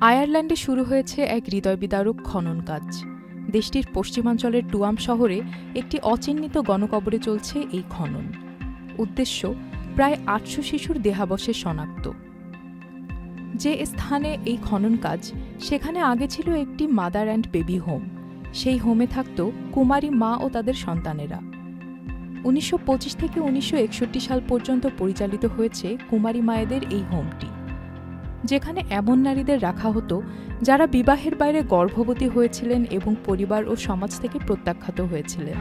আয়ারল্যান্ডে শুরু হয়েছে এক হৃদয়বিদারক খনন কাজ। দেশটির পশ্চিমাঞ্চলের টুয়াম শহরে একটি অচিহ্নিত গণকবরে চলছে এই খনন। উদ্দেশ্য প্রায় ৮০০ শিশুর দেহাবশেষ শনাক্ত। যে স্থানে এই খনন কাজ, সেখানে আগে ছিল একটি মাদার অ্যান্ড বেবি হোম। সেই হোমে থাকত কুমারী মা ও তাদের সন্তানেরা। ১৯২৫ থেকে ১৯৬১ সাল পর্যন্ত পরিচালিত হয়েছে কুমারী মায়েদের এই হোমটি, যেখানে এমন নারীদের রাখা হতো যারা বিবাহের বাইরে গর্ভবতী হয়েছিলেন এবং পরিবার ও সমাজ থেকে প্রত্যাখ্যাত হয়েছিলেন।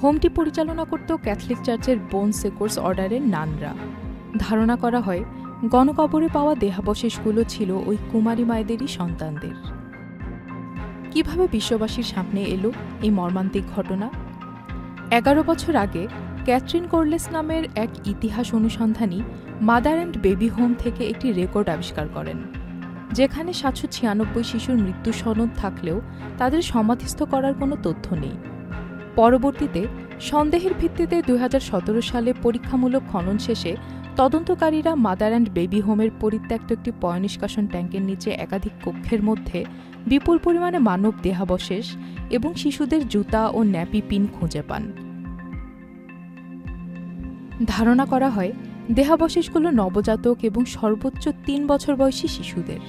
হোমটি পরিচালনা করত ক্যাথলিক চার্চের বোন সেকোর্স অর্ডারের নানরা। ধারণা করা হয় গণকবরে পাওয়া দেহাবশেষগুলো ছিল ওই কুমারী মায়েদেরই সন্তানদের। কিভাবে বিশ্ববাসীর সামনে এলো এই মর্মান্তিক ঘটনা? ১১ বছর আগে ক্যাথরিন কোরলেস নামের এক ইতিহাস অনুসন্ধানী মাদার অ্যান্ড বেবি হোম থেকে একটি রেকর্ড আবিষ্কার করেন, যেখানে ৭৯৬ শিশুর মৃত্যু সনদ থাকলেও তাদের সমাধিস্থ করার কোনো তথ্য নেই। পরবর্তীতে সন্দেহের ভিত্তিতে ২০১৭ সালে পরীক্ষামূলক খনন শেষে তদন্তকারীরা মাদার অ্যান্ড বেবি হোমের পরিত্যক্ত একটি পয়ঃনিষ্কাশন ট্যাঙ্কের নিচে একাধিক কক্ষের মধ্যে বিপুল পরিমাণে মানব দেহাবশেষ এবং শিশুদের জুতা ও ন্যাপি পিন খুঁজে পান। ধারণা করা হয় দেহাবশেষগুলো নবজাতক এবং সর্বোচ্চ ৩ বছর বয়সী শিশুদের।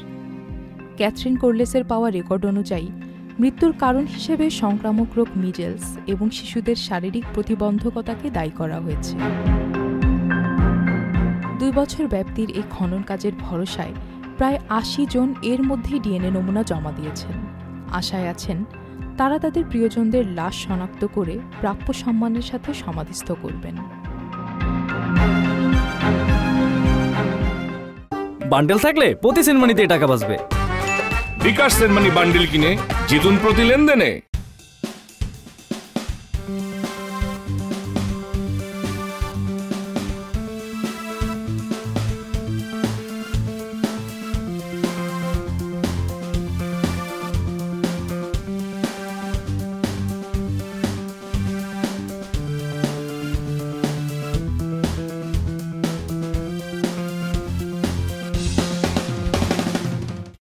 ক্যাথরিন কোরলেসের পাওয়া রেকর্ড অনুযায়ী মৃত্যুর কারণ হিসেবে সংক্রামক রোগ মিজেলস এবং শিশুদের শারীরিক প্রতিবন্ধকতাকে দায়ী করা হয়েছে। ২ বছর ব্যাপ্তির এই খনন কাজের ভরসায় প্রায় ৮০ জন এর মধ্যেই ডিএনএ নমুনা জমা দিয়েছেন। আশায় আছেন তারা তাদের প্রিয়জনদের লাশ শনাক্ত করে প্রাপ্য সম্মানের সাথে সমাধিস্থ করবেন। বান্ডেল থাকলে প্রতি সেনমানিতে টাকা বাঁচবে। বিকাশ সেনমানি বান্ডেল কিনে জিতুন প্রতি লেনদেনে।